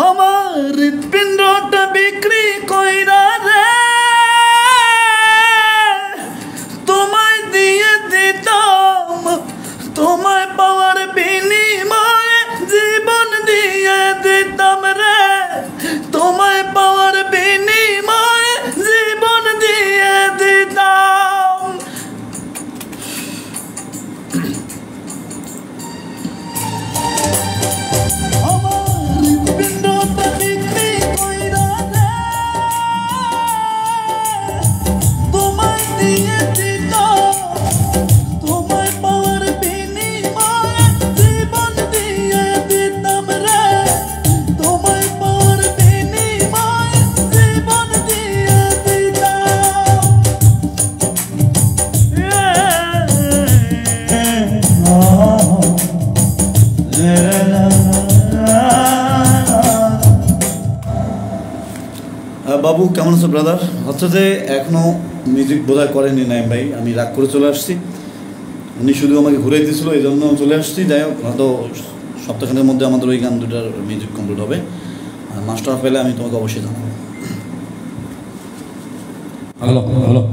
আমার হৃৎপিণ্ডটা বিক্রি কইরা রে তোমায় দিয়ে দিতাম, তোমায় পাওয়ার বিনিময়ে জীবন দিয়ে দিতাম রে, তোমায় পাওয়ার বিনিময়ে জীবন দিয়ে দিতাম। বাবু কেমন আছো ব্রাদার? হচ্ছে যে এখনও মিউজিক বোধহয় করেনি নাইম ভাই, আমি রাগ করে চলে আসছি। উনি শুধু আমাকে ঘুরে দিয়েছিল, এই জন্য চলে আসছি। যাই হোক, হয়তো সপ্তাহখানের মধ্যে আমাদের ওই গান দুটার মিউজিক কমপ্লিট হবে। আর মাস্টার পেলে আমি তোমাকে অবশ্যই জানাবো। হ্যালো হ্যালো হ্যালো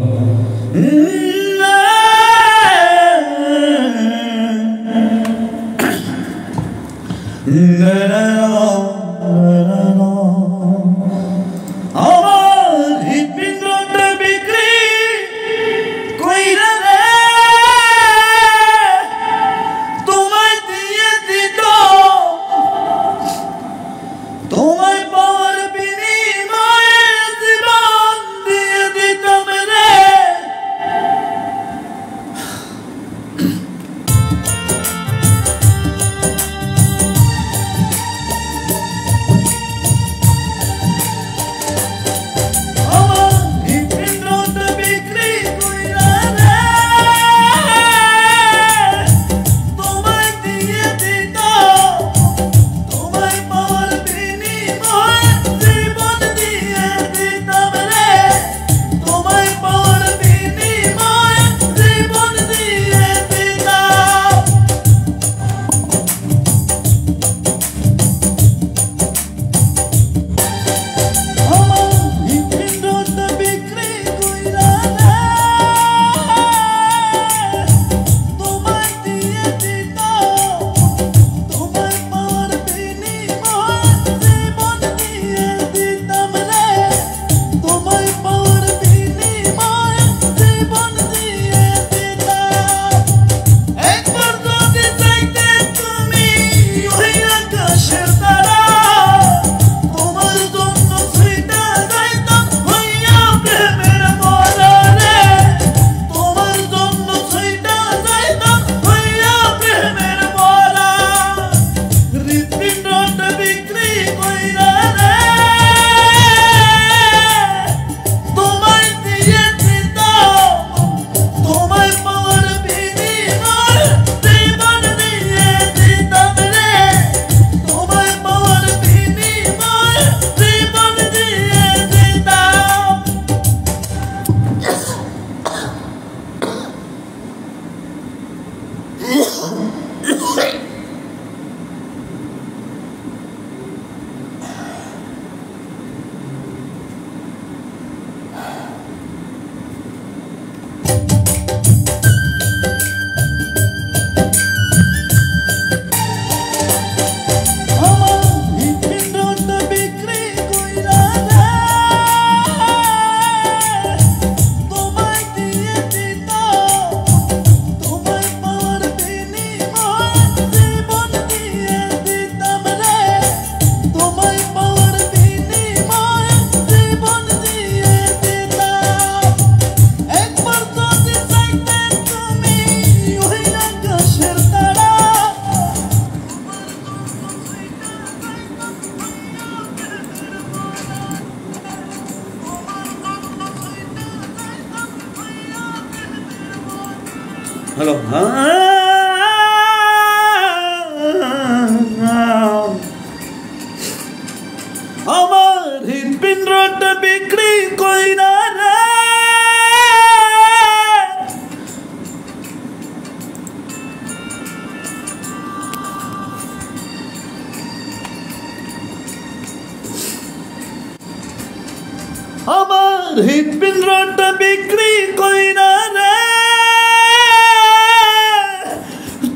হৃৎপিণ্ডটা বিক্রি কইরা রে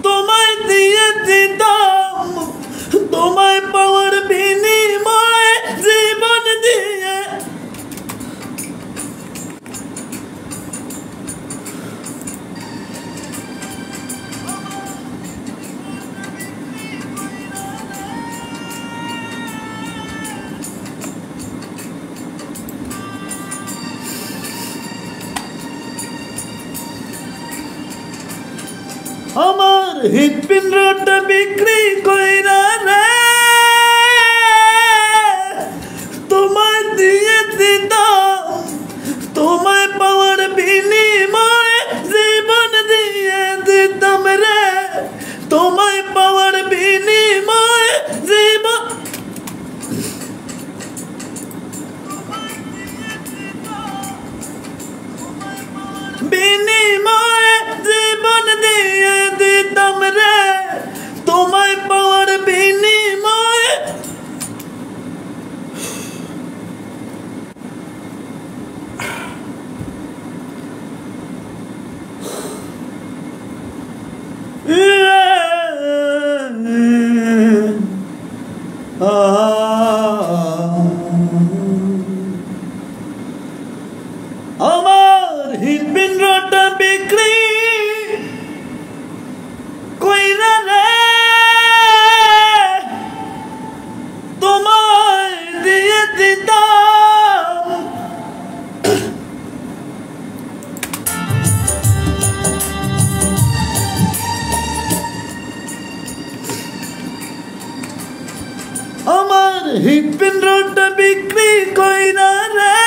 তোমায় দিয়ে দিতাম, তোমায় পাওয়ার বিনিময়ে জীবন দিয়ে। আমার হৃৎপিণ্ডটা বিক্রি কইরা রে তোমায় দিয়ে দিতাম, তোমায় পাওয়ার বিনিময়ে জীবন দিয়ে দিতাম রে, তোমায় পাওয়ার বিনিময়ে জীবন। বিনিময়ে জীবন দিয়ে দিতাম রে, তোমায় পাওয়ার বিনিময়ে। আমার হৃৎপিণ্ডটা বিক্রি কইরা রে তোমায় দিয়ে দিতাম, আমার হৃৎপিণ্ডটা বিক্রি কইরা রে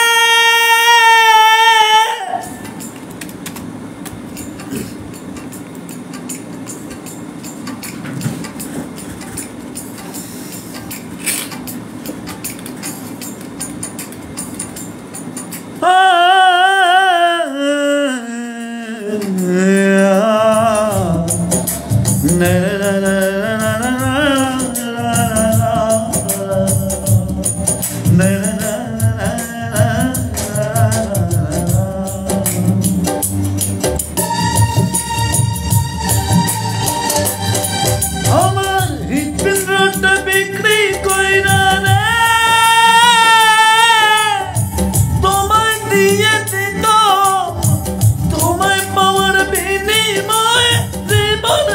আমার হৃৎপিণ্ডটা বিক্রি কইরা রে তোমায় দিয়ে দিতাম, তোমায় পাওয়ার বিনিময়ে জীবন।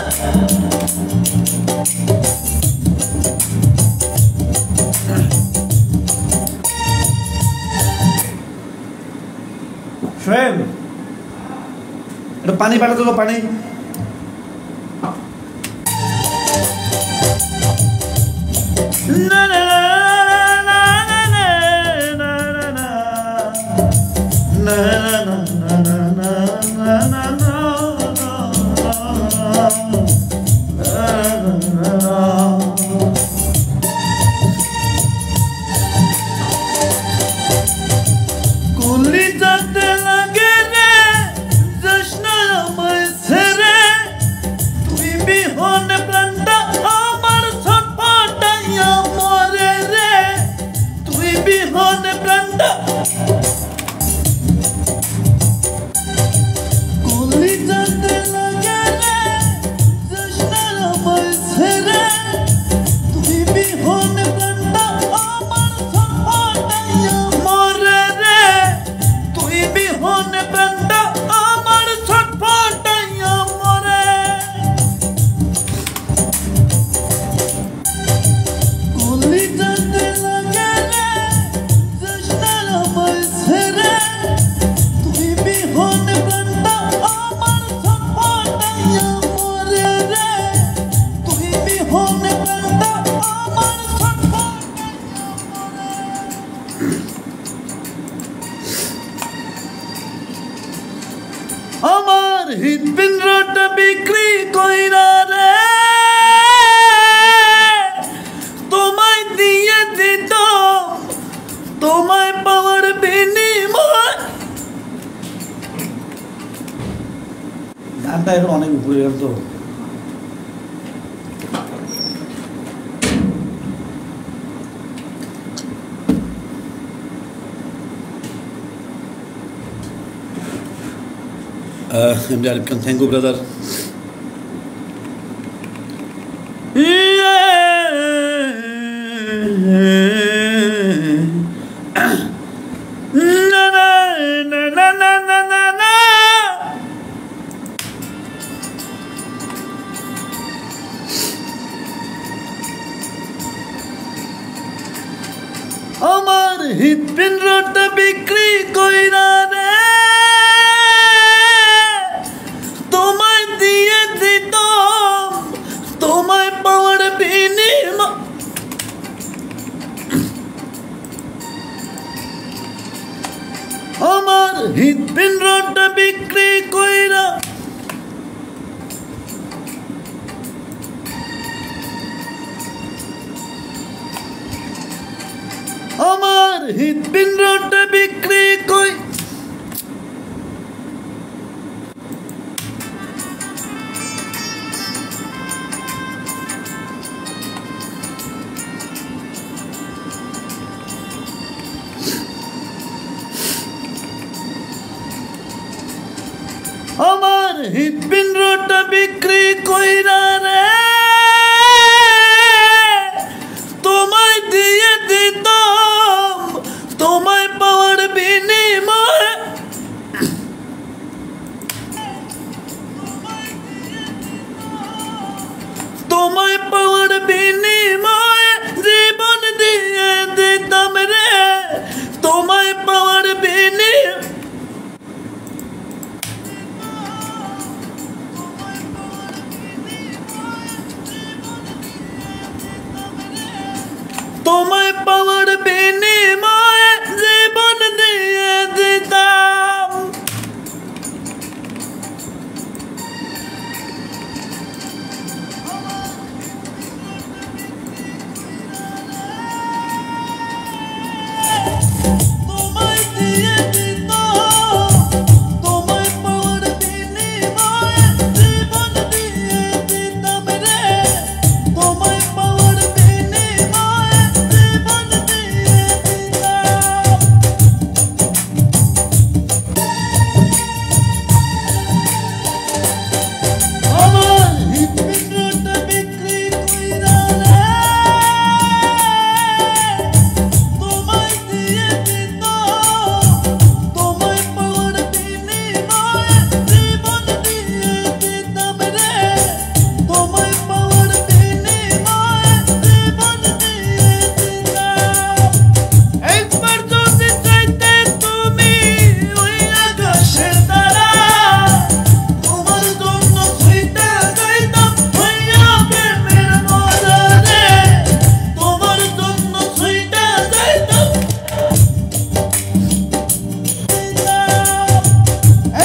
শোয়েব, এটা পানি পাঠাতো তো, পানি। না না না না না না না না না না। কুলি যাতে লাগে রে জশ্ন আমায় ছেড়ে, তুই বিহন প্রাণটা আমার ছটফটাইয়া মরে রে, তুই বিহন প্রাণটা। কুলি যাতে লাগে রে জশ্ন আমায় ছেড়ে, তুই বিহন প্রাণটা আমার ছটফটাইয়া মরে রে, তুই বিহন প্রাণটা আমার ছটফটাইয়া মরে। কুলি যাতে লাগে রে জশ্ন আমায় ছেড়ে, তুই বিহন প্রাণটা আমার ছটফটাইয়া মরে রে, তুই বিহন প্রাণটা আমার ছটফটাইয়া মরে। আমার হৃৎপিণ্ডটা বিক্রি কইরা রে তোমায় দিয়ে দিতাম, তোমায় পাওয়ার বিনিময়। গানটা এখন অনেক উপরে গেল তো। MD Arif Khan, thank you, brother. আমার হৃৎপিণ্ডটা বিক্রি কইরা রে তোমায় দিয়ে দিতাম, তোমায় পাওয়ার বিনিময় আমার হৃৎপিণ্ডটা বিক্রি কইরা আমার হৃৎপিণ্ডটা বিক্রি কই আমার হৃৎপিণ্ডটা বিক্রি কইরা রে তোমায় দিয়ে দিতাম, তোমায় পাওয়ার বিনিময় তোমায় পাওয়ার বিনিময় জীবন দিয়ে দিতাম রে, তোমায় পাওয়ার বিনিময় তোমায় পাওয়ার বিনিময়ে জীবন দিয়ে দিতাম। তোমায় দিয়ে দিতাম, তোমায় পাওয়ার বিনিময়ে জীবন দিয়ে দিতাম রে, তোমায় পাওয়ার বিনিময়ে জীবন দিয়ে দিতাম। আমার হৃৎপিণ্ডটা বিক্রি কইরা রে তোমায় দিয়ে দিতাম, তোমায় পাওয়ার বিনিময়ে জীবন দিয়ে দিতাম রে, তোমায় পাওয়ার বিনিময়ে জীবন দিয়ে দিতাম। একবার যদি চাইতে তুমি ওই আকাশের তারা, তোমার জন্য ছুঁইতে যাইতাম হইয়া প্রেমের মরা রে, তোমার জন্য ছুঁইতে যাইতাম।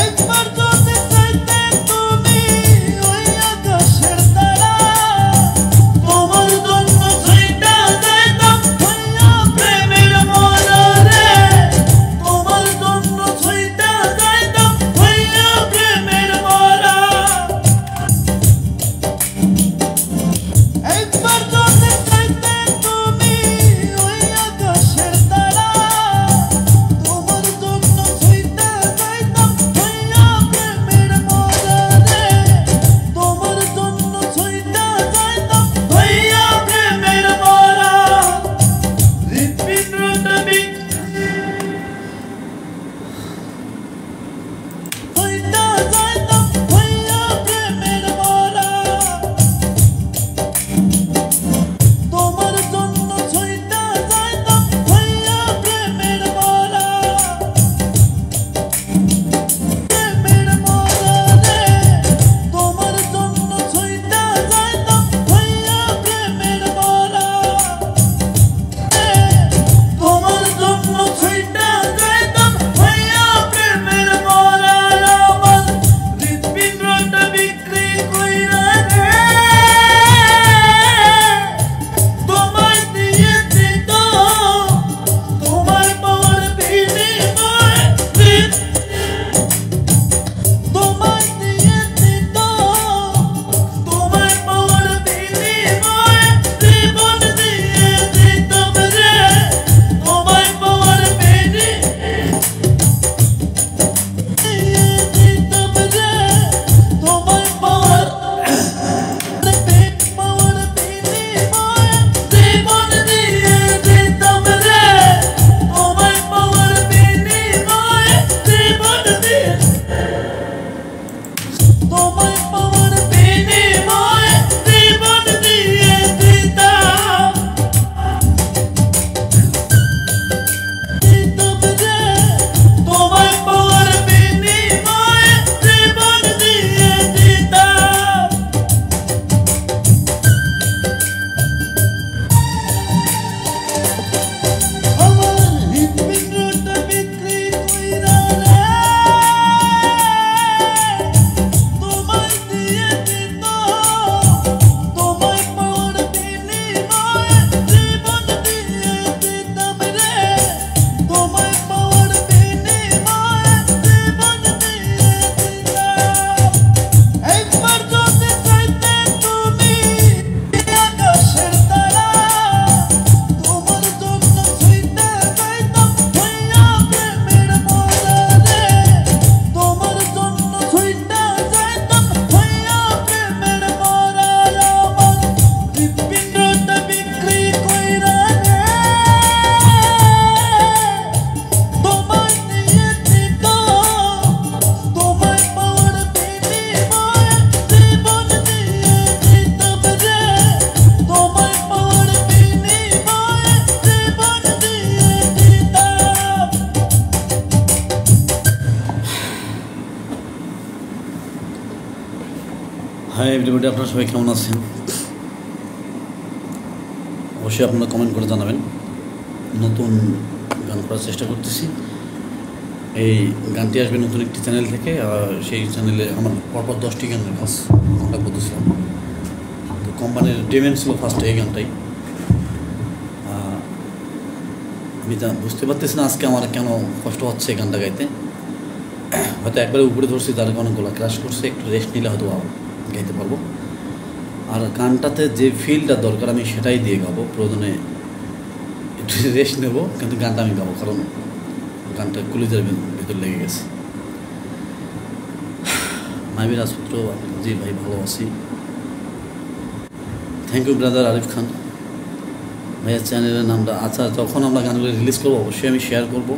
একবার যদি চাইতে তুমি ওই আকাশের তারা, তোমার জন্য ছুঁইতে যাইতাম হইয়া প্রেমের মরা রে, তোমার জন্য ছুঁইতে যাইতাম হইয়া প্রেমের মরা। একবার যদি চাইতে তুমি ওই আকাশের তারা, তোমার জন্য ছুঁইতে যাইতাম হইয়া প্রেমের মরা রে, তোমার জন্য ছুঁইতে যাইতাম হইয়া প্রেমের মরা। হৃৎপিণ্ডটা ছুঁইতে যাইতাম হইয়া প্রেমের মরা, তোমার জন্য ছুঁইতে যাইতাম হইয়া প্রেমের মরা, প্রেমের মরা রে, তোমার জন্য ছুঁইতে যাইতাম হইয়া প্রেমের মরা, তোমার জন্য ছুঁইতে যাইতাম হইয়া প্রেমের মরা। আমার হাই এভরিবডি, আপনারা সবাই কেমন আছেন? অবশ্যই আপনারা কমেন্ট করে জানাবেন। নতুন গান করার চেষ্টা করতেছি। এই গানটি আসবে নতুন একটি চ্যানেল থেকে, আর সেই চ্যানেলে আমার পরপর 10টি গানের কাজ কন্ট্যাক্ট করতেছিলাম। তো কোম্পানির ডিমান্ড ছিল ফার্স্ট এই গানটাই। আমি বুঝতে পারতেছি না আজকে আমার কেন কষ্ট হচ্ছে এই গানটা গাইতে। হয়তো একবারে উপরে ধরছি, যার কারণে গলা ক্রাশ করছে। একটু রেস্ট নিলে হয়তো গাইতে পারবো। আর গানটাতে যে ফিলটা দরকার আমি সেটাই দিয়ে গাবো। প্রয়োজনে একটু রেস্ট নেবো, কিন্তু গানটা আমি গাবো, কারণ গানটা কলিজার ভিতর লেগে গেছে। মাইমি রাজপুত্র, জি ভাই ভালো আছি। থ্যাংক ইউ ব্রাদার আরিফ খান ভাইয়ের চ্যানেলের নামটা। আচ্ছা, যখন আমরা গানগুলো রিলিজ করবো অবশ্যই আমি শেয়ার করবো।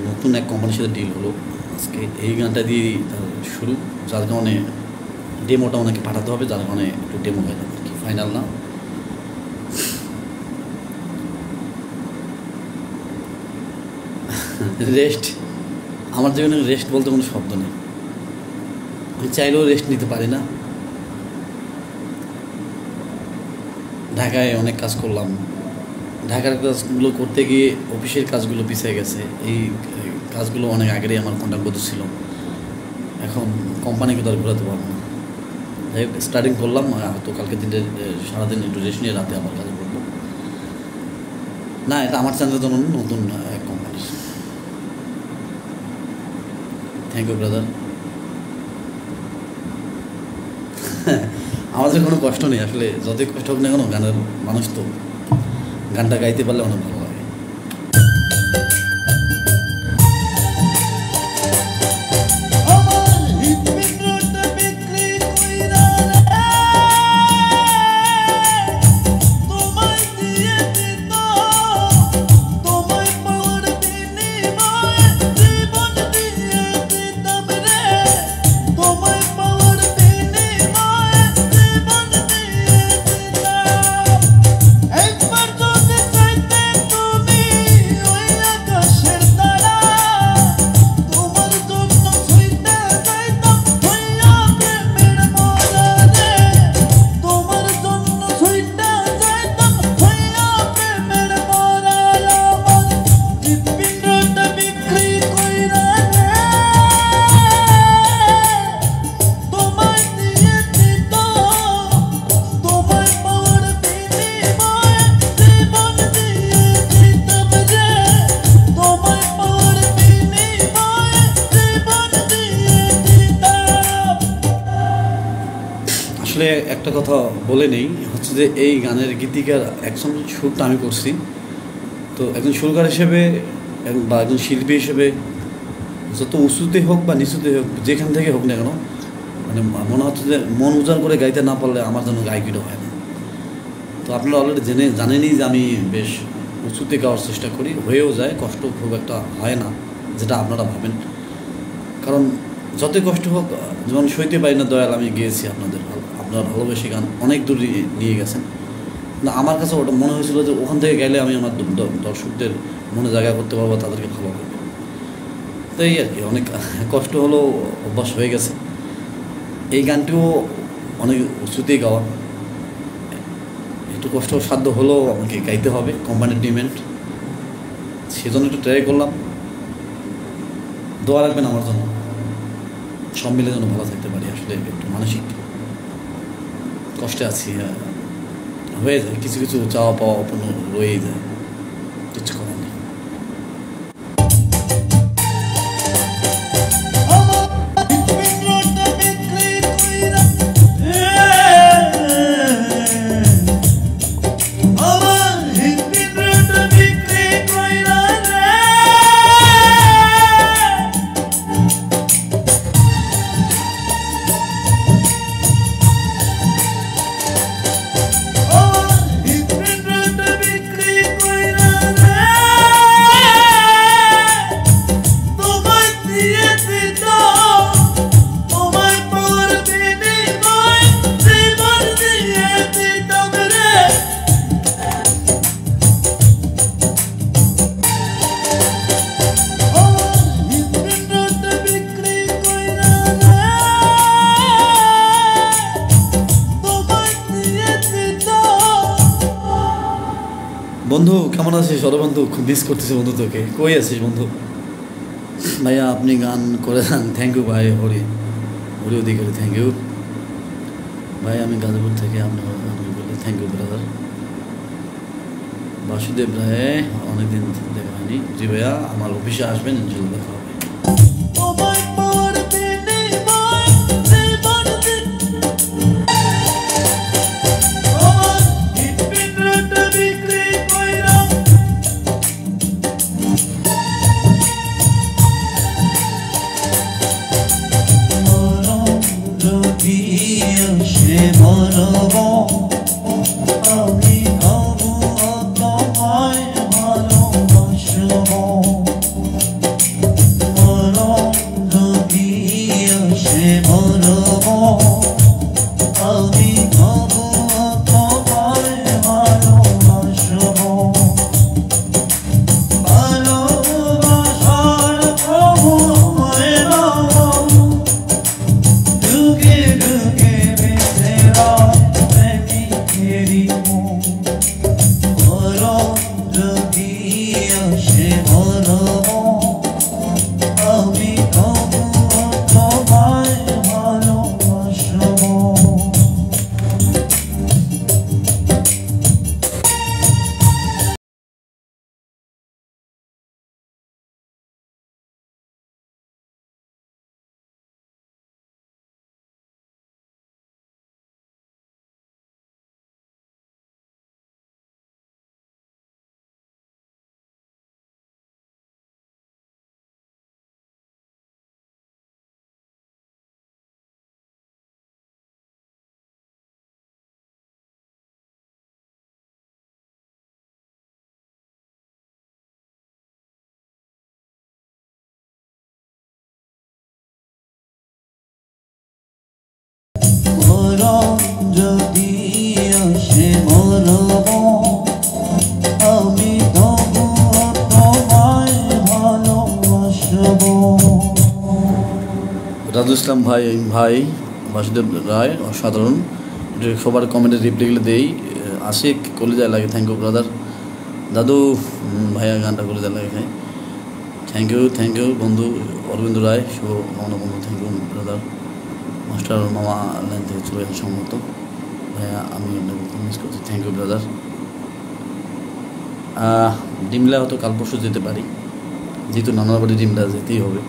নতুন এক কোম্পানির সাথে ডিল হলো আজকে, এই গানটা দিয়ে তার শুরু, যার কারণে ডেমোটা ওনাকে পাঠাতে হবে, যার কারণে একটু ডেমো গাইলাম আর কি, ফাইনাল না। রেস্ট, আমার জীবনে রেস্ট বলতে কোনো শব্দ নেই। আমি চাইলেও রেস্ট নিতে পারি না। ঢাকায় অনেক কাজ করলাম, ঢাকার কাজগুলো করতে গিয়ে অফিসের কাজগুলো পিছিয়ে গেছে। এই কাজগুলো অনেক আগেরই আমার কন্ট্যাক্ট ছিল, এখন কোম্পানিকে তো আর ঘোরাতে পারবো না। যাই হোক, স্টার্টিং করলাম। হয়তো কালকে দিনে সারাদিন একটু রেস্ট নিয়ে রাতে আবার কাজে করবো। না, এটা আমার চ্যানেলের জন্য নতুন এক কোম্পানির। Thank you brother. আমাদের কোনো কষ্ট নেই আসলে, যতই কষ্ট হোক না কেন, গানের মানুষ তো গানটা গাইতে পারলে অনেক ভালো লাগে। আসলে একটা কথা বলে নেই, হচ্ছে যে এই গানের গীতিকার একজন সুরটা আমি করছি। তো একজন সুরকার হিসেবে বা একজন শিল্পী হিসেবে যত উঁচুতে হোক বা নিচুতে হোক, যেখান থেকে হোক না কেন, মানে মনে হচ্ছে যে মন উজাড় করে গাইতে না পারলে আমার জন্য গায়কিটা হয় না। তো আপনারা অলরেডি জানেনই যে আমি বেশ উঁচুতে গাওয়ার চেষ্টা করি, হয়েও যায়। কষ্ট খুব একটা হয় না যেটা আপনারা ভাবেন, কারণ যতই কষ্ট হোক, যেমন সইতে পারি না দয়াল আমি গিয়েছি আপনার ভালোবেসে গান অনেক দূর নিয়ে গেছেন। না, আমার কাছে ওটা মনে হয়েছিল যে ওখান থেকে গেলে আমি আমার দর্শকদের মনে জায়গা করতে পারবো, তাদেরকে ভালো করবো। তো এই আর কি, অনেক কষ্ট হলেও অভ্যাস হয়ে গেছে। এই গানটিও অনেক উঁচুতেই গাওয়া, একটু কষ্ট সাধ্য হলেও আমাকে গাইতে হবে, কোম্পানির ডিমান্ড, সেজন্য একটু ট্রাই করলাম। দোয়া রাখবেন আমার জন্য, সব মিলে যেন ভালো থাকতে পারি। আসলে একটু মানসিক কষ্টে আছি, হয়ে যায় কিছু কিছু চাওয়া পাওয়া অপূর্ণ রয়েই যায়, কিছু করার নেই। বন্ধু কেমন আছিস? বন্ধু খুব মিস করতেছি বন্ধু, তোকে কই আছিস বন্ধু? ভাইয়া আপনি গান করে দেন, থ্যাংক ইউ ভাই। হরি হরি অধিকারী, থ্যাংক ইউ ভাই। আমি গাজীপুর থেকে আপনি বলে থ্যাংক ইউ ব্রাদার। বাসুদেব রায় অনেকদিন দেখা হয়নি। জি ভাইয়া, আমার অফিসে আসবেন, ইনশাল্লাহ দেখা হবে। রাজু ইসলাম ভাই, বাসুদেব রায় অসাধারণ, সবার কমেন্টে রিপ্লাইগুলো দেই। আশিক কলিজায় লাগে, থ্যাংক ইউ ব্রাদার। দাদু ভাইয়া গানটা কলিজায় লাগে, ভাই থ্যাংক ইউ বন্ধু। অরবিন্দ রায় শুভ মামলা বন্ধু, থ্যাংক ইউ ব্রাদার। মাস্টার মামা লাইন থেকে চলে আসেন সম্ভবত। ভাইয়া আমি আপনাকে মিস করছি, থ্যাংক ইউ ব্রাদার। ডিমলা হয়তো কাল পরশু যেতে পারি, যেহেতু নানার বাড়ি ডিমলা যেতেই হবে।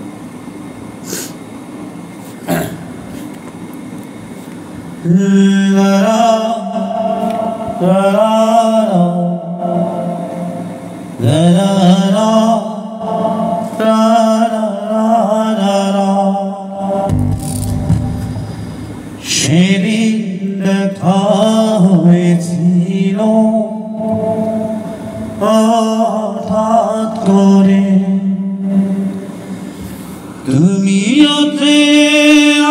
সেদিন দেখা হয়েছিল হঠাৎ করে, তুমি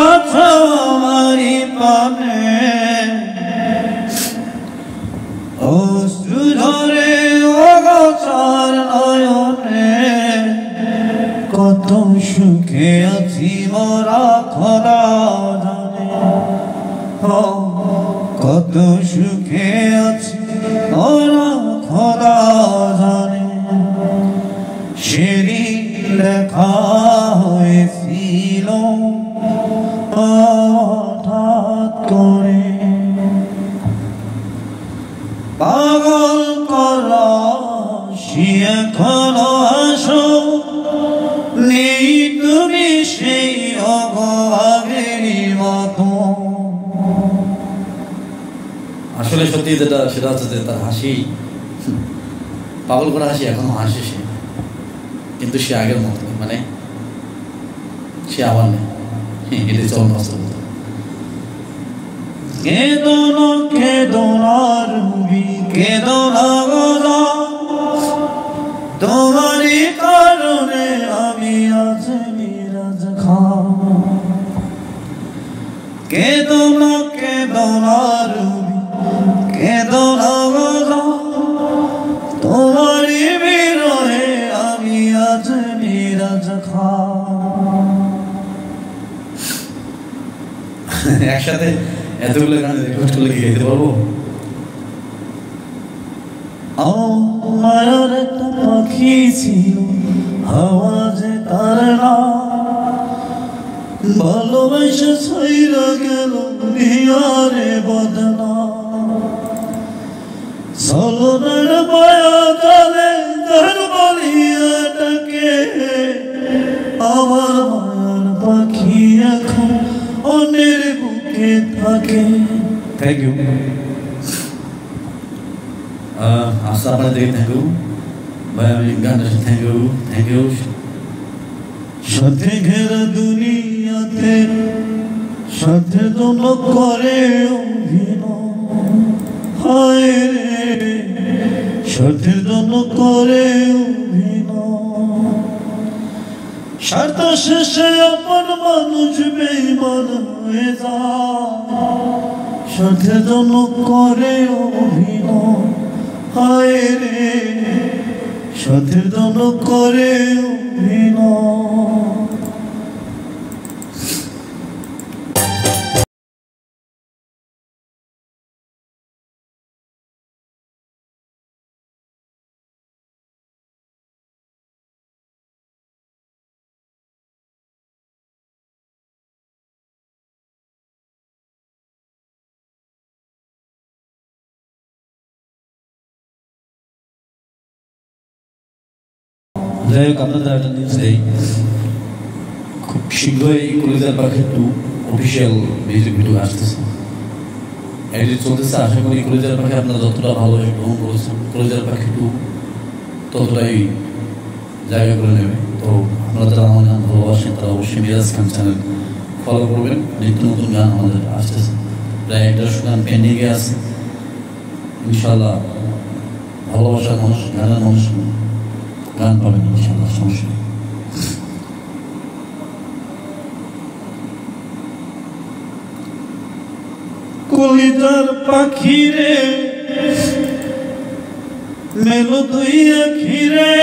আছো আমারই পানে, অশ্রু ধরে অগোচর নয়নে, কত সুখে আছি মোরা খোদা জানে, কত সুখে আছি মোরা খোদা জানে। সেদিন দেখা হয়েছিল হঠাৎ করে, পাগল করা সে এখনো আসো, নেই তুমি সেই আগেরই মতো। আসলে সত্যি সেটা হচ্ছে যে তার হাসি, পাগল করা হাসি এখনো হাসে সে, কিন্তু সে আগের মতো মানে সে আবার নেই, এটা চল বাস্তব। কেদনা কেদনার রুবি কেদনা গদা, তোমারই কারণে আমি আজ মিরাজ খা। কেদনা কেদনার রুবি কেদনা গদা, তোমারই বিরহে আমি আজ মিরাজ খা। একসাথে এতগুলো গান রিকোয়েস্ট করলে কি গাইতে পারবো? মায়ার একটা পাখি ছিল আওয়াজে তার না ভালোবেসে ছাইরা গেল নিয়ারে বদনা সলনের মায়া জালে তার বলিয়াটাকে আমার মায়ার পাখি এখন অন্যের বুকে থাকে। Thank you. আচ্ছা আপনাদের থ্যাংক ইউ ভাই, আমি গানটা থ্যাংক ইউ। সাথে ঘেরা দুনিয়াতে সাথে দোল করে অভিনয়, হায় রে সাথে দোল করে অভিনয়। স্বার্থ শেষে আপন মানুষ বেঈমান হয়ে যায়, সাথে দোল করে অভিনয়, হায় রে সাথে দোল করে অভিনয়। যাই হোক, আপনাদের একটা নিউজ দেই, খুব শীঘ্রই কলিজার পাখি 2 অফিসিয়াল মিউজিক ভিডিও আসতেছে, এডিট চলতেছে। আশা করি কলিজার পাখি আপনারা যতটা ভালোভাবে গ্রহণ করেছেন, কলিজার পাখি 2 ততটাই জায়গা করে নেবে। তো আপনারা যারা আমার গান ভালোবাসেন তারা অবশ্যই মিরাজ খান চ্যানেল ফলো করবেন। নিত্য নতুন গান আমাদের আসতেছে, প্রায় 150 গান পেন্ডিংয়ে আছে। ইনশাল্লাহ ভালোবাসার মানুষ, গানের মানুষ গান পাবেন ইনশাল্লাহ, সমস্যা নেই। কলিজার পাখি রে মেলো তুই আখিরে,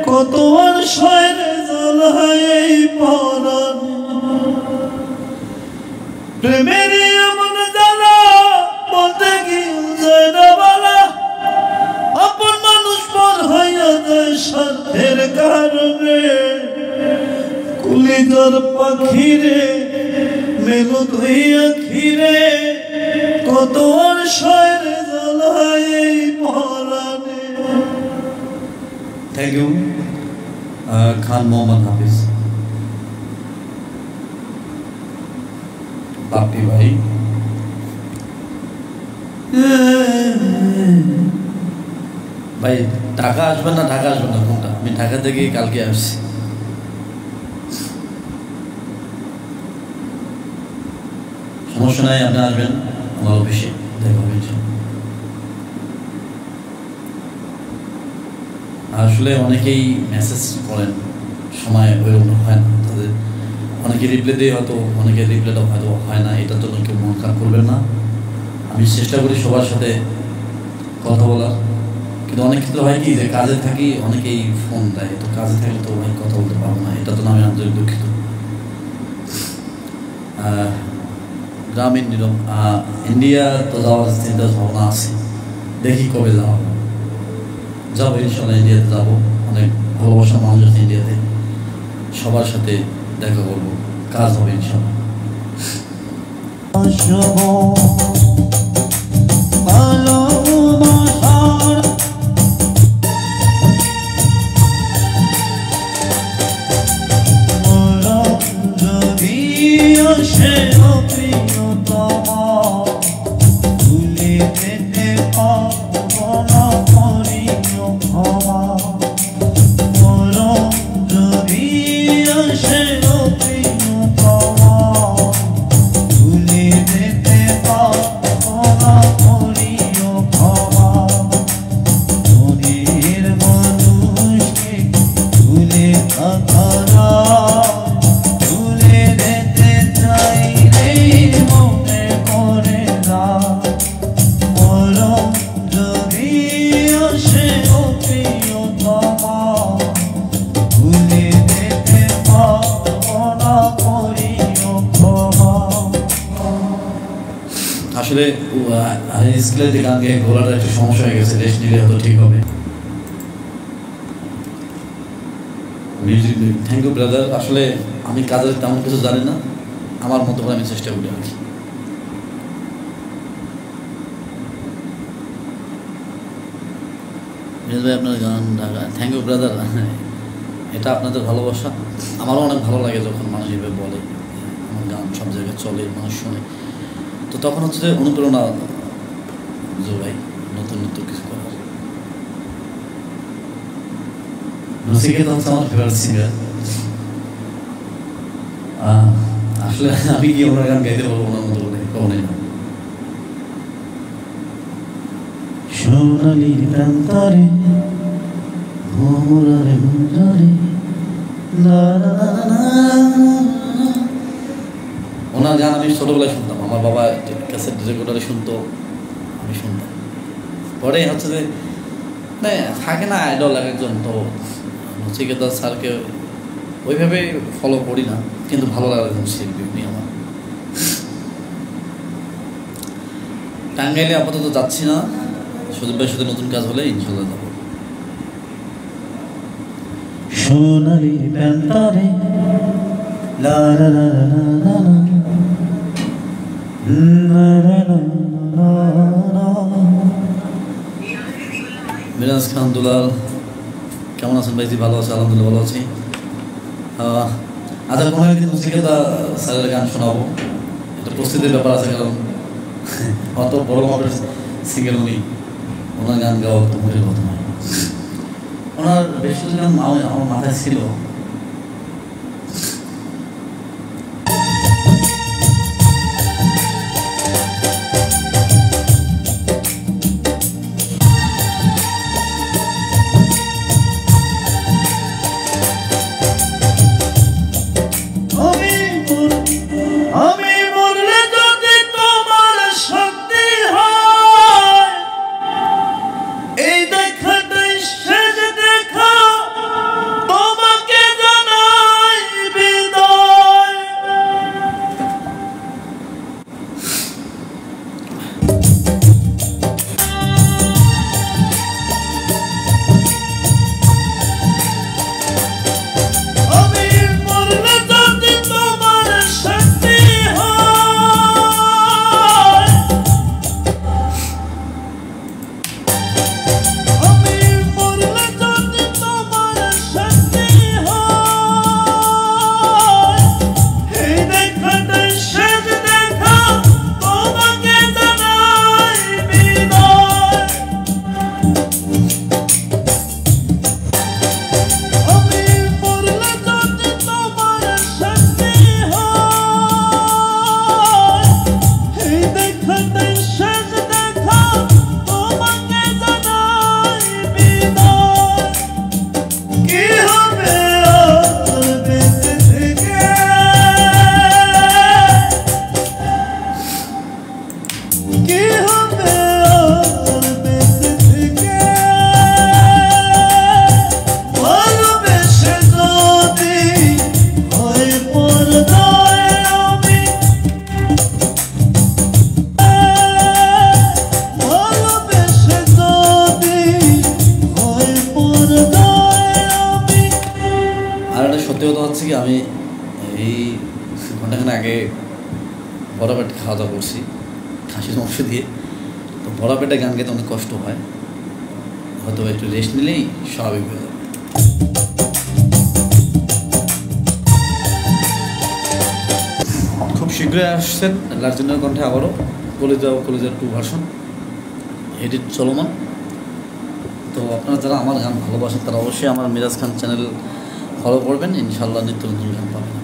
কত আর শয়রে জ্বালায় এই পরাণে। প্রেমের এমন জ্বালা বলতে গিয়েও যায় না বলা, আপন মানুষ পর হইয়া যায় স্বার্থের কারণে। কলিজার পাখি রে মেলো তুই আখিরে, কত আর শয়রে জ্বালায় এই পরাণে। থ্যাংক ইউ খান মোহাম্মদ হাফিজ, বাপ্পি ভাই। ভাই ঢাকা আসবেন না কোনটা? আমি ঢাকা থেকে কালকে আসছি। সমস্যা নাই, আপনি আসবেন আমার অফিসে, দেখা হবে। আসলে অনেকেই মেসেজ করেন, সময় হয়ে হয় না তাদের, অনেকে রিপ্লাই দিয়ে হয়তো, অনেকে রিপ্লাইটা হয়তো হয় না, এটার জন্য কেউ মন খারাপ করবেন না। আমি চেষ্টা করি সবার সাথে কথা বলার, কিন্তু অনেক ক্ষেত্রে হয় কি যে কাজে থাকি, অনেকেই ফোন দেয়, তো কাজে থাকলে তো ভাই কথা বলতে পারবো না, এটা তো আমি আন্তরিক দুঃখিত। গ্রামীণ নিরম ইন্ডিয়া তো যাওয়ার চিন্তা ভাবনা আছে, দেখি কবে যাবো ইনশাল্লাহ। ইন্ডিয়াতে যাবো, অনেক ভালোবাসা মানুষ আছে ইন্ডিয়াতে, সবার সাথে দেখা করবো, কাজ হবে ইনশাল্লাহ। ভুলে যেতে পার আসলে স্কুলে গান গেয়ে গলাটা একটু সমস্যা হয়ে গেছে, রেস্ট নিলে হয়তো ঠিক হবে। Thank you brother. আসলে আমি কাজের তেমন কিছু জানি না, আমার মতো করে আমি চেষ্টা করি আর কি। ভাই আপনার গান থ্যাংক ইউ ব্রাদার। এটা আপনাদের ভালোবাসা, আমারও অনেক ভালো লাগে যখন মানুষ এভাবে বলে আমার গান সব জায়গায় চলে, মানুষ শোনে, তো তখন হচ্ছে যে অনুপ্রেরণা যোগাই নতুন নতুন কিছু করার। নচিকেতা হচ্ছে আমার ফেভারিট সিঙ্গার। আসলে আমি কি ওনার গান গাইতে পারবো ওনার মতো করে, কখনোই না। সোনালি প্রান্তরে ভোমরারে মুঞ্জরে ওনার গান আমি ছোটবেলায় শুনতাম, আমার বাবা ক্যাসেট রেকর্ডারে শুনতো, আমি শুনতাম। পরে হচ্ছে যে মানে থাকে না আইডল এক একজন, তো নচিকেতা স্যারকে ওইভাবে ফলো করি না, কিন্তু ভালো লাগে একজন শিল্পী উনি আমার। টাঙ্গাইলে আপাতত যাচ্ছি না, সুদীপ ভাইয়ের সাথে নতুন কাজ হলে ইনশাল্লাহ যাবো। সোনালি প্রান্তরে লা লা লা লা লা লা লা। মিরাজ খান দুলাল কেমন আছেন ভাইজি? ভালো আছে, আলহামদুলিল্লাহ ভালো আছি। আচ্ছা, কোনো একদিন নচিকেতা স্যারের গান শোনাবো, এটা প্রস্তুতির ব্যাপার আছে, কারণ অত বড় মাপের সিঙ্গেল উনি, ওনার গান গাওয়া তো মোটের কথা নয়। ওনার বেশ কিছু গান আমার মাথায় ছিল, আমি এই ঘন্টাখানে আগে বড় পেটে খাওয়া দাওয়া করছি খাসির মাংস দিয়ে, তো বড় পেটে গান গাইতে অনেক কষ্ট হয়, হয়তো একটু রেস্ট নিলেই স্বাভাবিক হয়ে যাবে। খুব শীঘ্রই আসছেন লার্জেনের কণ্ঠে আবারও কলেজার 2 ভার্সন এডিট চলমান। তো আপনারা যারা আমার গান ভালোবাসেন তারা অবশ্যই আমার মিরাজ খান চ্যানেল ফলো করবেন, ইনশাল্লাহ নিত্য নতুন গান পাবেন।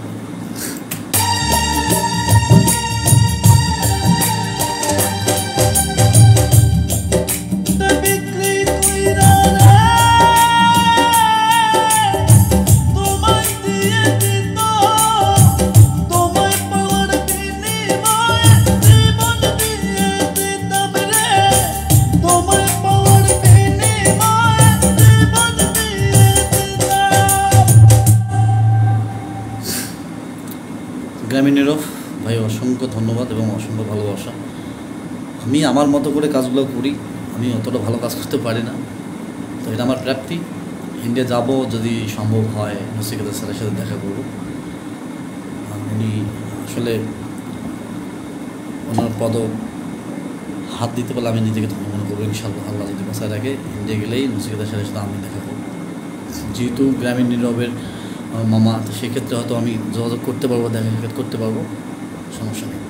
গ্রামীণ নীরব ভাই অসংখ্য ধন্যবাদ এবং অসংখ্য ভালোবাসা। আমি আমার মতো করে কাজগুলো করি, আমি অতটা ভালো কাজ করতে পারি না, তো এটা আমার প্রাপ্তি। ইন্ডিয়া যাব, যদি সম্ভব হয় নচিকেতা স্যারের সাথে দেখা করব। উনি আসলে ওনার পদ হাত দিতে পারলে আমি নিজেকে ধন্য মনে করবো ইনশাআল্লাহ। আল্লাহ যদি বাঁচায় রাখে, ইন্ডিয়া গেলেই নচিকেতা স্যারের সাথে আমি দেখা করবো। যেহেতু গ্রামীণ নীরবের মামা, তো সেক্ষেত্রে হয়তো আমি যোগাযোগ করতে পারবো, দেখা সাক্ষাৎ করতে পারবো, সমস্যা নেই।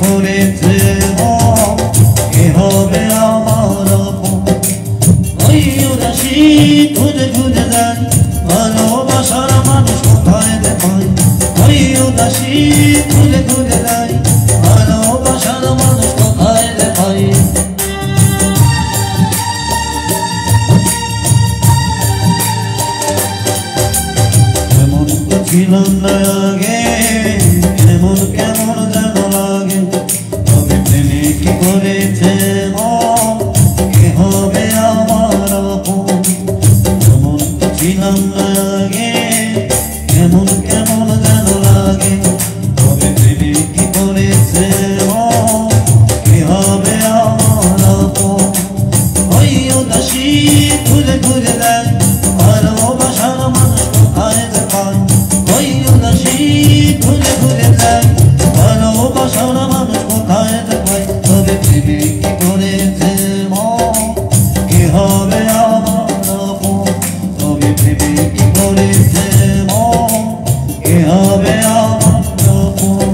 করেছে কে হবে আমার আপন ওই উদাসী খুঁজে খুঁজে দেন ভালোবাসার মানুষ কোথায় দেখায় ওই উদাসী খুঁজে খুঁজে দেয় ভালোবাসার মানুষ কোথায় দেখায় এমন তো ছিলাম না আগে এমন কেমন যেন লাগে তবে প্রেমে কি করেছে কে হবে আমার আপন এমন তো ছিলাম না আগে এমন কেমন যেন লাগে তবে প্রেমে কি করেছে কে হবে আমার আপন ওই উদাসী খুঁজে খুঁজে দেয় ভালোবাসার মানুষ কোথায় দেখায় ওই উদাসী খুঁজে খুঁজে দেয় ভালোবাসার মানুষ কোথায় দেখায় তবে প্রেমে কি করেছে কে হবে আমার আপন তবে প্রেমে কি করেছে কে হবে আমার আপন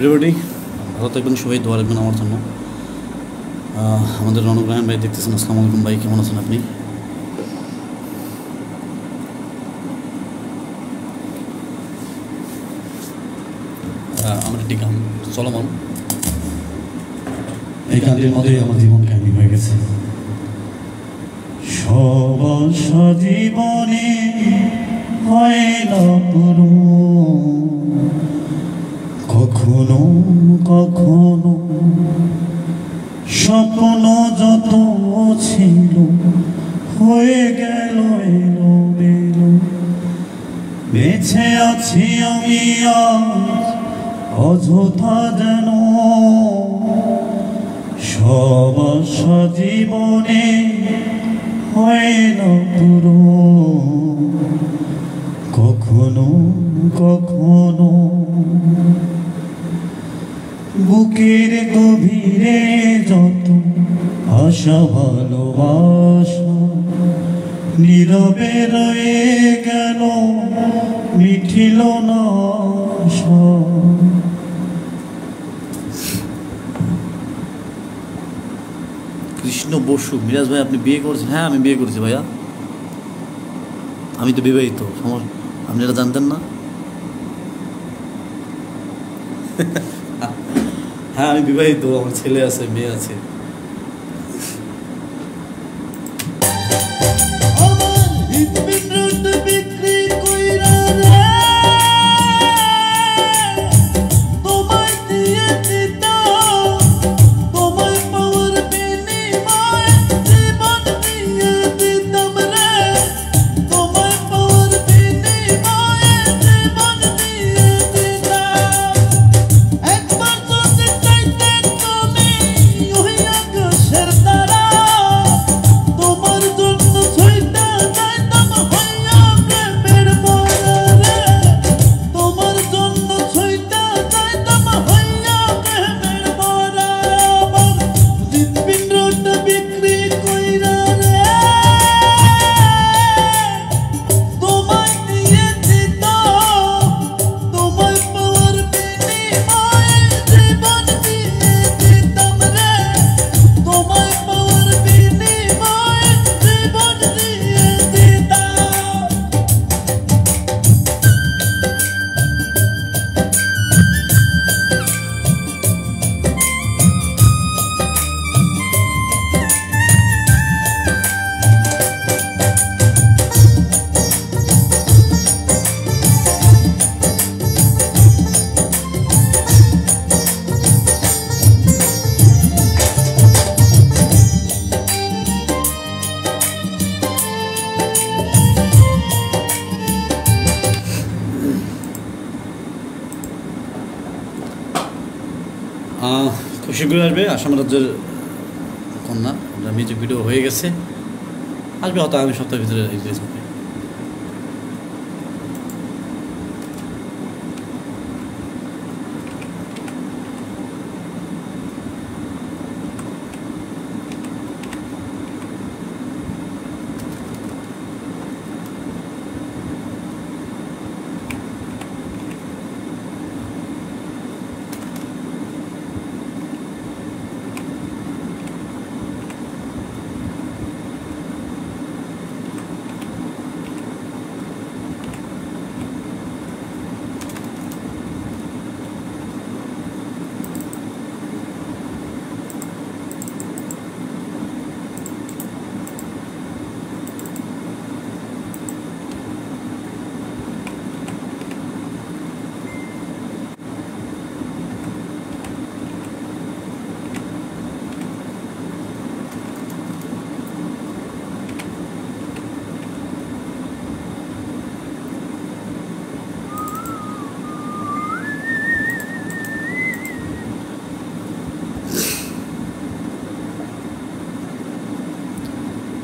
এভরিবডি ভালো থাকবেন, সবাই দোয়া রাখবেন আমার জন্য। আমাদের রনক রায়হান ভাই দেখতেছেন, আসসালামু আলাইকুম ভাই, কেমন আছেন আপনি? আমার একটি গান চলমান, এই গানটির মধ্যেই আমার জীবন কাহিনী হয়ে গেছে। সব জীবনে হয় না পুরো, কখনো কখনো স্বপ্ন যত ছিল হয়ে গেল এলোমেলো। বেঁচে আছি আমি আজ অযথা যেন, সব আশা জীবনে হয় না পুরো, কখনো কখনো বুকের গভীরে যত আশা ভালোবাসা নীরবে রয়ে গেল, মিঠিল না আশা। কৃষ্ণ বসু, মিরাজ ভাই আপনি বিয়ে করেছেন? হ্যাঁ আমি বিয়ে করেছি ভাইয়া, আমি তো বিবাহিত। আপনি এটা জানতেন না? হ্যাঁ আমি বিবাহিত, আমার ছেলে আছে, মেয়ে আছে। খুব শীঘ্রই আসবে আসাম রাজ্যের কন্যা, মিউজিক ভিডিও হয়ে গেছে, আসবে হয়তো আগামী সপ্তাহের ভিতরে রিলিজ হবে।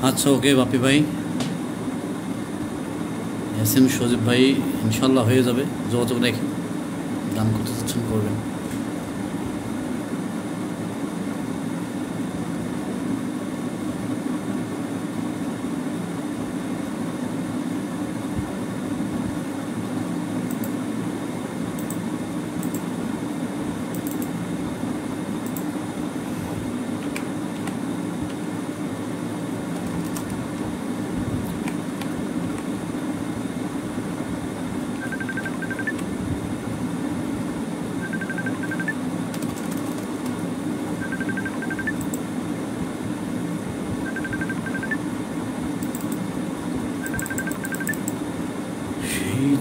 আচ্ছা ওকে বাপি ভাই, এসএম সজীব ভাই ইনশাল্লাহ হয়ে যাবে, যোগাযোগ রেখে গান করতে চাচ্ছেন করবেন।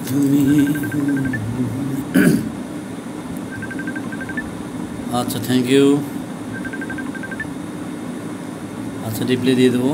তুমি আচ্ছা থ্যাংক ইউ আচ্ছা রিপ্লাই দিয়ে দেবো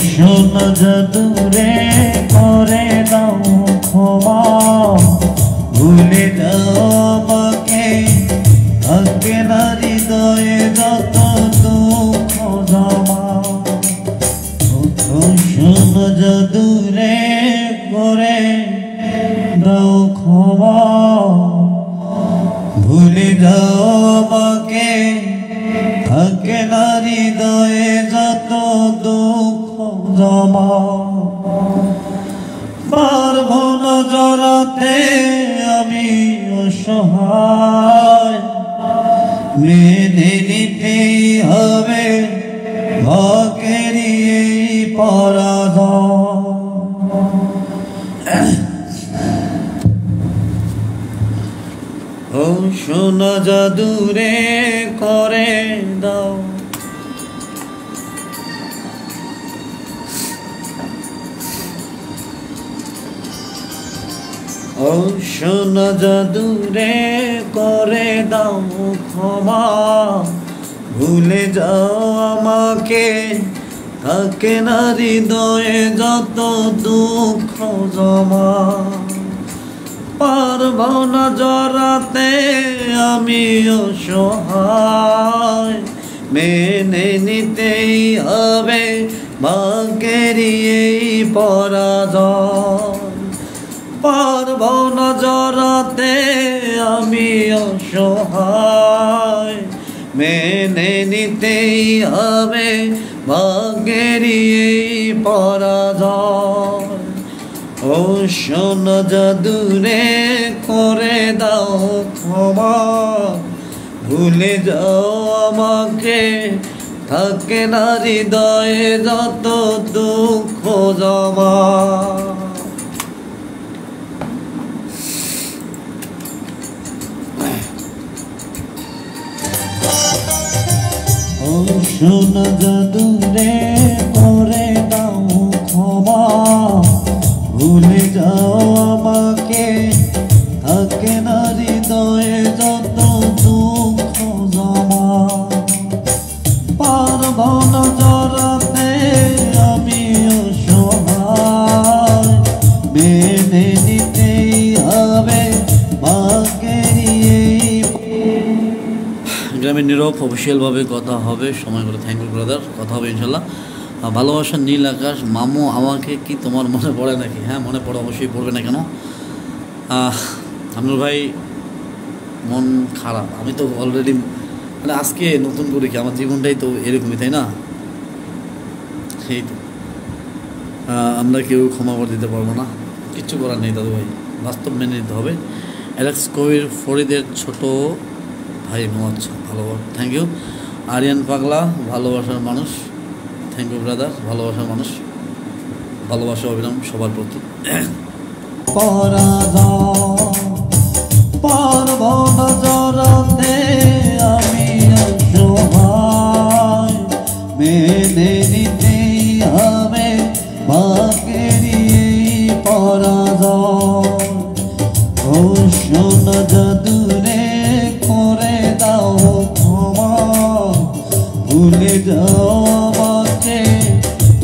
সোনা জাদুরে করে দাও ক্ষমা ভুলে দাও থাকে না হৃদয়ে যত দুঃখ জমা শোনো দূরে করে দাও ক্ষমা ভুলে যাও আমাকে থাকে না হৃদয়ে যত দুঃখ জমা পারবো না জড়াতে আমি অসহায় মেনে নিতেই হবে ভাগ্যেরই এই পরাজয় ও সোনা জাদুরে করে দাও ও সোনা জাদুরে করে দাও ক্ষমা ভুলে যাও আমাকে থাকে না হৃদয়ে যত দুঃখ জমা পারবো না জড়াতে আমি অসহায় মেনে নিতেই হবে ভাগ্যেরই এই পরাজয় পারবো না জড়াতে আমি অসহায় মেনে নিতেই হবে ভাগ্যেরই এই পরাজয় ও সোনা জাদুরে করে দাও ক্ষমা ভুলে যাও আমাকে থাকে না হৃদয়ে যত দুঃখ জমা ও সোনা জাদুরে করে দাও ক্ষমা ভুলে যাও আমাকে থাকে না হৃদয়ে যত দুঃখ জমা পারবো না জড়াতে আমি অসহায় মেনে নিতেই হবে ভাগ্যেরই এই গ্রামের নীরব অফিসিয়ালভাবে কথা হবে সময় করে থ্যাংক ইউ ব্রাদার কথা হবে ইনশাল্লাহ ভালোবাসার নীল আকাশ মামু আমাকে কি তোমার মনে পড়ে নাকি হ্যাঁ মনে পড়ে অবশ্যই পড়বে না কেন আমিনুল ভাই মন খারাপ আমি তো অলরেডি মানে আজকে নতুন করে কি আমার জীবনটাই তো এরকমই তাই না সেই তো আমরা কেউ ক্ষমা করে দিতে পারবো না কিচ্ছু করার নেই দাদু ভাই বাস্তব মেনে নিতে হবে অ্যালেক্স কবির ফরিদের ছোট ভাই আচ্ছা ভালোবাসা থ্যাংক ইউ আরিয়ান পাগলা ভালোবাসার মানুষ থ্যাংক ইউ ব্রাদার ভালোবাসার মানুষ ভালোবাসা অবিরাম সবার প্রতি পারবো না জড়াতে আমি অসহায় মেনে নিতেই হবে ভাগ্যেরই এই পরাজয় ও সোনা জাদুরে করে দাও ক্ষমা ভুলে যাও আমাকে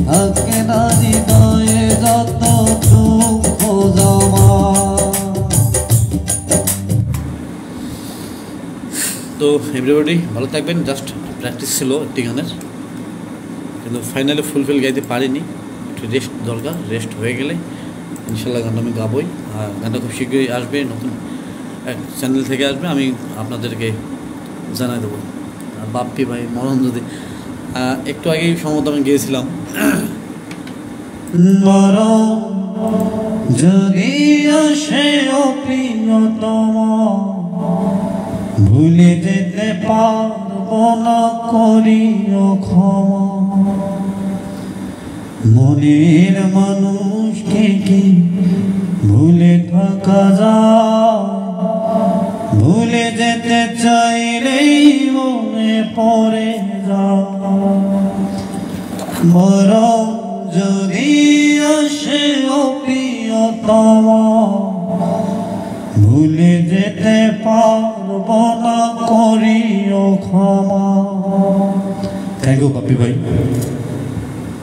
থাকে না হৃদয়ে যত দুঃখ জমা তো এভরিবডি ভালো থাকবেন জাস্ট প্র্যাকটিস ছিল একটি গানের কিন্তু ফাইনালি ফুলফিল গাইতে পারিনি একটু রেস্ট দরকার রেস্ট হয়ে গেলে ইনশাল্লাহ গানটা আমি গাবই আর গানটা খুব শীঘ্রই আসবে নতুন এক চ্যানেল থেকে আসবে আমি আপনাদেরকে জানাই দেবো আর বাপ্পি ভাই মরণ একটু আগেই সম্ভবত আমি গিয়েছিলাম যদি আসে প্রিয়তম ভুলে যেতে পারবো না করিও ক্ষমা মনের মানুষকে কি ভুলে থাকা যায় ভুলে যেতে চাইলেই মনে পড়ে যায় মরণ যদি আসে প্রিয়তম ভুলে যেতে পারবো না করিও ক্ষমা থ্যাংক ইউ বাপ্পি ভাই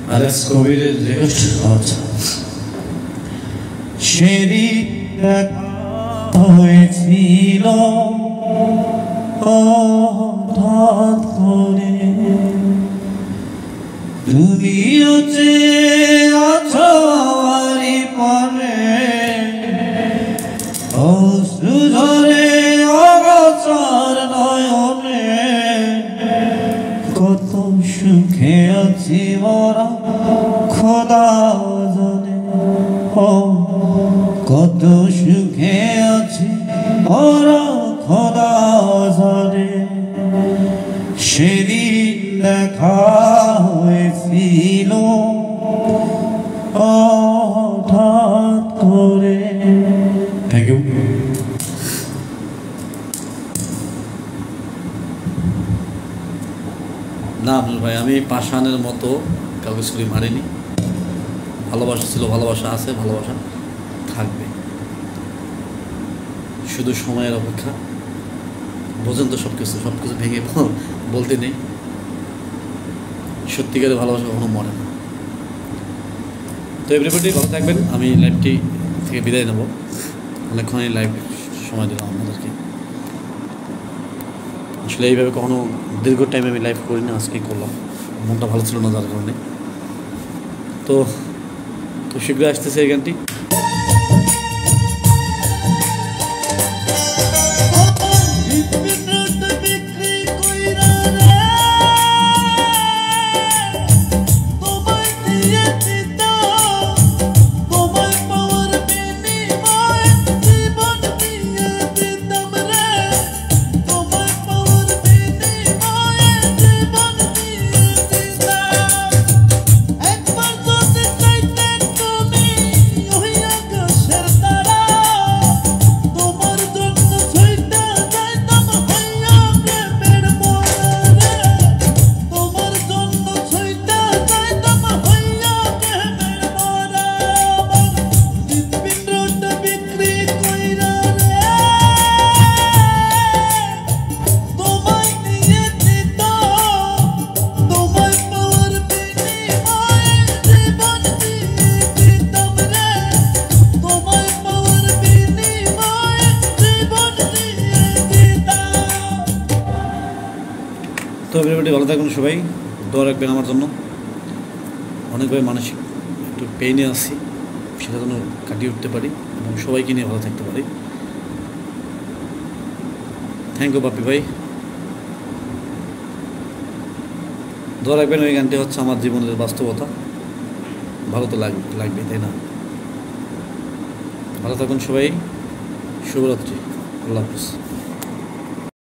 অ্যালেক্স কবিরের রেকর্ড আচ্ছা সেদিন দেখা হয়েছিল হঠাৎ করে তুমি যে আছো আরি পারে অশ্রু ঝরে অগোচর নয়নে কত সুখে আছি মোরা খোদা জানে ও কত সুখে আছি মোরা খোদা জানে সেদিন দেখা হয়েছিল হঠাৎ করে। Thank you. না আব্দুল ভাই, আমি পাষাণের মতো কাউকে ছুরি মারিনি। ভালোবাসা ছিল, ভালোবাসা আছে, ভালোবাসা থাকবে, শুধু সময়ের অপেক্ষা। বোঝেন তো সব কিছু ভেঙে বলতে নেই। সত্যিকারের ভালোবাসা কখনো মরে না। তো এভরিবডি ভালো থাকবেন। আমি লাইভটি থেকে বিদায় নেব। অনেকক্ষণই লাইভ সময় দিলাম আপনাদেরকে। আসলে এইভাবে কখনো দীর্ঘ টাইম আমি লাইভ করি না, আজকেই করলাম। মনটা ভালো ছিল না যার কারণে। তো শীঘ্রই আসতেছে এই গানটি। তো এভরিবডি ভালো থাকবেন সবাই, দোয়া রাখবেন আমার জন্য। অনেকভাবে মানসিক একটু পেইনে আছি, সেটা যেন কাটিয়ে উঠতে পারি এবং সবাইকে নিয়ে ভালো থাকতে পারি। থ্যাংক ইউ বাপি ভাই। দোয়া রাখবেন। ওই গানটি হচ্ছে আমার জীবনের বাস্তবতা। ভালো তো লাগবে, তাই না? ভালো থাকুন সবাই। শুভরাত্রি। আল্লাহ হাফিজ।